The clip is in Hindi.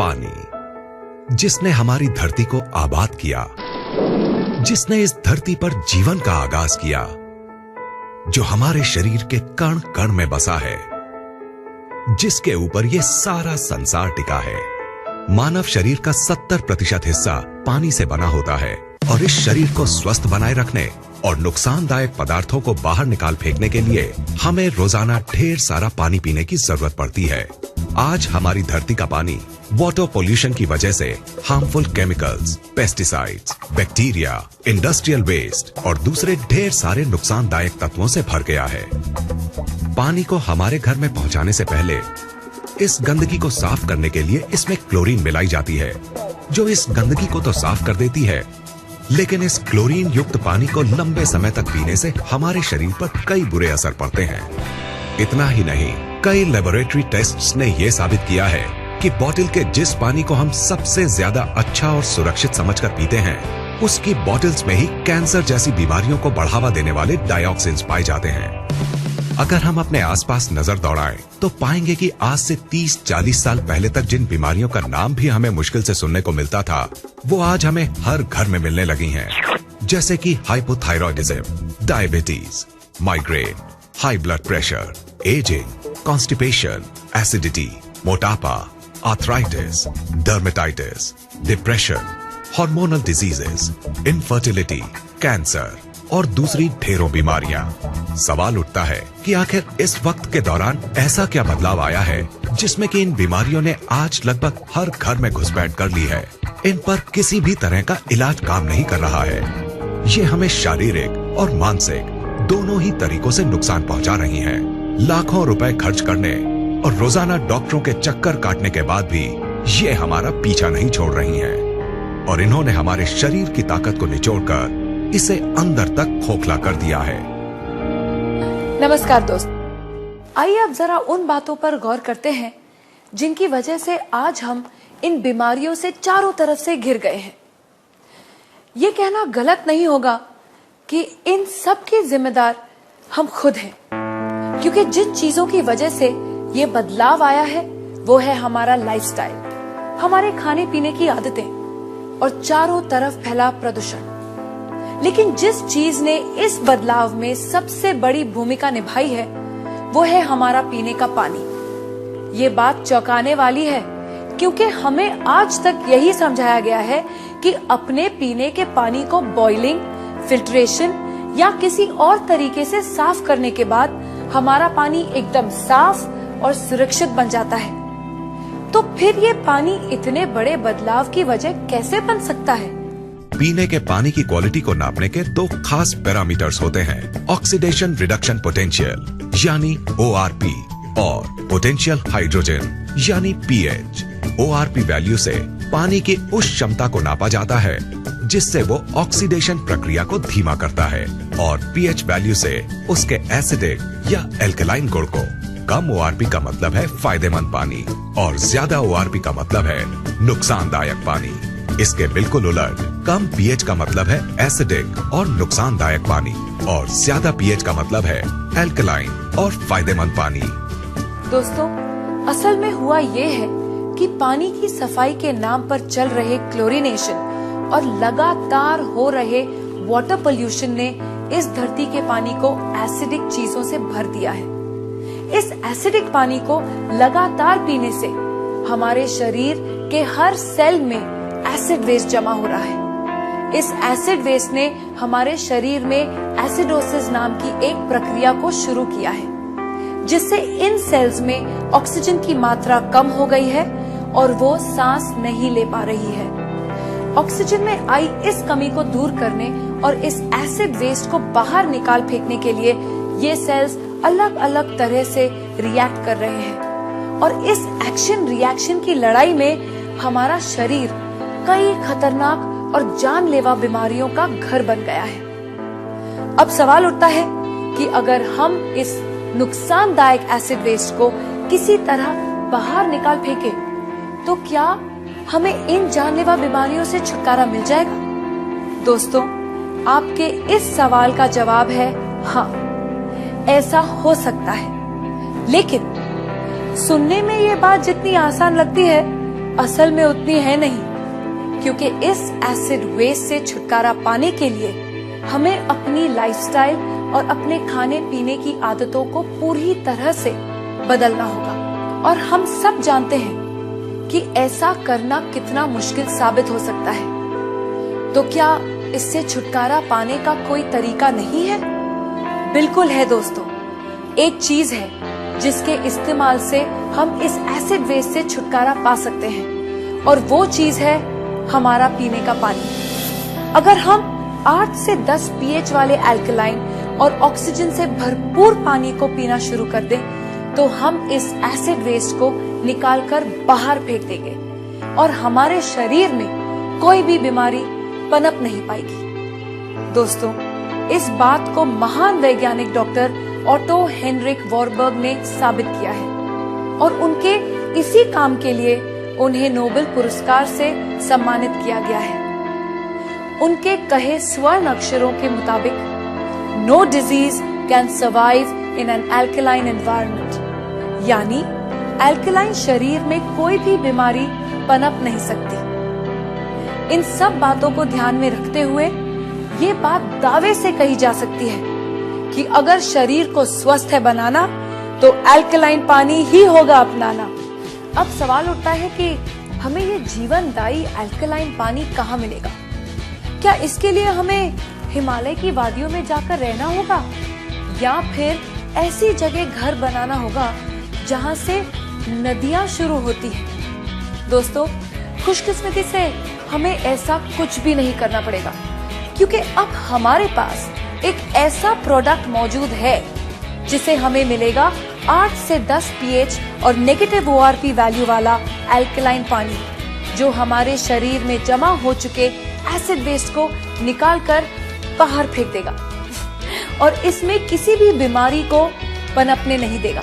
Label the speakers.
Speaker 1: पानी, जिसने हमारी धरती को आबाद किया, जिसने इस धरती पर जीवन का आगाज किया, जो हमारे शरीर के कण कण में बसा है, जिसके ऊपर ये सारा संसार टिका है। मानव शरीर का 70% हिस्सा पानी से बना होता है और इस शरीर को स्वस्थ बनाए रखने और नुकसानदायक पदार्थों को बाहर निकाल फेंकने के लिए हमें रोजाना ढेर सारा पानी पीने की जरूरत पड़ती है। आज हमारी धरती का पानी वाटर पोल्यूशन की वजह से harmful chemicals, pesticides, bacteria, industrial waste और दूसरे ढेर सारे नुकसानदायक तत्वों से भर गया है। पानी को हमारे घर में पहुंचाने से पहले इस गंदगी को साफ करने के लिए इसमें क्लोरीन मिलाई जाती है, जो इस गंदगी को तो साफ कर देती है, लेकिन इस क्लोरीन युक्त पानी को लंबे समय तक पीने से हमारे शरीर पर कई बुरे असर पड़ते हैं। इतना ही नहीं, कई लेबोरेटरी टेस्ट्स ने यह साबित किया है कि बोतल के जिस पानी को हम सबसे ज्यादा अच्छा और सुरक्षित समझकर पीते हैं, उसकी बोतल्स में ही कैंसर जैसी बीमारियों को बढ़ावा देने वाले डाइऑक्सिन्स पाए जाते हैं। अगर हम अपने आसपास नजर दौड़ाएं तो पाएंगे कि आज से 30-40 साल पहले तक जिन बीमारियों का नाम भी हमें मुश्किल से सुनने को मिलता था, वो आज हमें हर घर में मिलने लगी हैं। जैसे कि hypothyroidism, diabetes, migraine, high blood pressure, ageing, constipation, acidity, मोटापा, arthritis, dermatitis, depression, hormonal diseases, infertility, cancer और दूसरी ढेरों बीमारियां। सवाल उठता है कि आखिर इस वक्त के दौरान ऐसा क्या बदलाव आया है जिसमें कि इन बीमारियों ने आज लगभग हर घर में घुसपैठ कर ली है। इन पर किसी भी तरह का इलाज काम नहीं कर रहा है। ये हमें शारीरिक और मानसिक दोनों ही तरीकों से नुकसान पहुंचा रही हैं। लाखों रुपए खर्च करने और रोजाना डॉक्टरों के चक्कर काटने के बाद भी ये हमारा पीछा नहीं छोड़ रही हैं और इन्होंने हमारे शरीर की ताकत को निचोड़कर इसे अंदर तक खोखला कर दिया है।
Speaker 2: नमस्कार दोस्त, आइए अब जरा उन बातों पर गौर करते हैं जिनकी वजह से आज हम इन बीमारियों से चारों तरफ से घिर गए हैं। ये कहना गलत नहीं होगा कि इन सब के जिम्मेदार हम खुद हैं, क्योंकि जिन चीजों की वजह से ये बदलाव आया है वो है हमारा लाइफस्टाइल, हमारे खाने पीने की आदतें और चारों तरफ फैला प्रदूषण। लेकिन जिस चीज ने इस बदलाव में सबसे बड़ी भूमिका निभाई है वो है हमारा पीने का पानी। ये बात चौंकाने वाली है, क्योंकि हमें आज तक यही समझाया गया है कि अपने पीने के पानी को बॉइलिंग, फिल्ट्रेशन या किसी और तरीके से साफ करने के बाद हमारा पानी एकदम साफ और सुरक्षित बन जाता है। तो फिर ये पानी इतने बड़े बदलाव की वजह कैसे बन सकता है?
Speaker 1: पीने के पानी की क्वालिटी को नापने के दो खास पैरामीटर्स होते हैं, ऑक्सीडेशन रिडक्शन पोटेंशियल यानी ORP और पोटेंशियल हाइड्रोजन यानी pH। ORP वैल्यू से पानी की उस क्षमता को नापा जाता है जिससे वो ऑक्सीडेशन प्रक्रिया को धीमा करता है और pH वैल्यू से उसके एसिडिक या एल्कलाइन गुण को। कम ORP का मतलब है फायदेमंद पानी और ज्यादा ORP का मतलब है नुकसानदायक पानी। इसके बिल्कुल उलट, कम pH का मतलब है एसिडिक और नुकसानदायक पानी और ज्यादा pH का मतलब है एल्कलाइन और फायदेमंद पानी।
Speaker 2: दोस्तों, असल में हुआ ये है कि पानी की सफाई के नाम पर चल रहे क्लोरीनेशन और लगातार हो रहे वाटर पोल्यूशन ने इस धरती के पानी को एसिडिक चीजों से भर दिया है। इस एसिडिक पानी को लगातार पीने से हमारे शरीर के हर सेल में एसिड वेस्ट जमा हो रहा है। इस एसिड वेस्ट ने हमारे शरीर में एसिडोसिस नाम की एक प्रक्रिया को शुरू किया है, जिससे इन सेल्स में ऑक्सीजन की मात्रा कम हो गई है और वो सांस नहीं ले पा रही है। ऑक्सीजन में आई इस कमी को दूर करने और इस एसिड वेस्ट को बाहर निकाल फेंकने के लिए ये सेल्स अलग अलग तरह से रिएक्ट कर रहे हैं और इस एक्शन रिएक्शन की लड़ाई में हमारा शरीर कई खतरनाक और जानलेवा बीमारियों का घर बन गया है। अब सवाल उठता है कि अगर हम इस नुकसानदायक एसिड वेस्ट को किसी तरह बाहर निकाल फेंके तो क्या हमें इन जानलेवा बीमारियों से छुटकारा मिल जाएगा? दोस्तों, आपके इस सवाल का जवाब है हाँ, ऐसा हो सकता है। लेकिन सुनने में ये बात जितनी आसान लगती है असल में उतनी है नहीं, क्योंकि इस एसिड वेस्ट से छुटकारा पाने के लिए हमें अपनी लाइफस्टाइल और अपने खाने पीने की आदतों को पूरी तरह से बदलना होगा। और हम सब जानते हैं कि ऐसा करना कितना मुश्किल साबित हो सकता है। तो क्या इससे छुटकारा पाने का कोई तरीका नहीं है? बिल्कुल है दोस्तों। एक चीज है जिसके इस्तेमाल से हम इस एसिड वेस्ट से छुटकारा पा सकते हैं, और वो चीज है हमारा पीने का पानी। अगर हम 8 से 10 pH वाले अल्कलाइन और ऑक्सीजन से भरपूर पानी को पीना शुरू कर दें, तो हम इस एसिड वेस्ट को निकालकर बाहर फेंक देंगे और हमारे शरीर में कोई भी बीमारी पनप नहीं पाएगी। दोस्तों, इस बात को महान वैज्ञानिक डॉक्टर ऑटो हेनरिक वॉरबर्ग ने साबित किया है, और उनके इसी काम के लिए उन्हें नोबेल पुरस्कार से सम्मानित किया गया है। उनके कहे स्वर्ण अक्षरों के मुताबिक, no disease can survive in an alkaline environment, यानी अल्कलाइन शरीर में कोई भी बीमारी पनप नहीं सकती। इन सब बातों को ध्यान में रखते हुए ये बात दावे से कही जा सकती है कि अगर शरीर को स्वस्थ है बनाना, तो अल्कलाइन पानी ही होगा अपनाना। अब सवाल उठता है कि हमें ये जीवनदायी अल्कलाइन पानी कहाँ मिलेगा? क्या इसके लिए हमें हिमालय की वादियों में जाकर रहना होगा, या फिर ऐसी जगह घर बनाना होगा जहाँ से नदियाँ शुरू होती हैं? दोस्तों, खुशकिस्मती से हमें ऐसा कुछ भी नहीं करना पड़ेगा, क्योंकि अब हमारे पास एक ऐसा प्रोडक्ट मौजूद है जिसे हमें मिलेगा 8 से 10 pH और नेगेटिव ORP वैल्यू वाला अल्कलाइन पानी, जो हमारे शरीर में जमा हो चुके एसिड वेस्ट को निकालकर बाहर फेंक देगा और इसमें किसी भी बीमारी को पनपने नहीं देगा।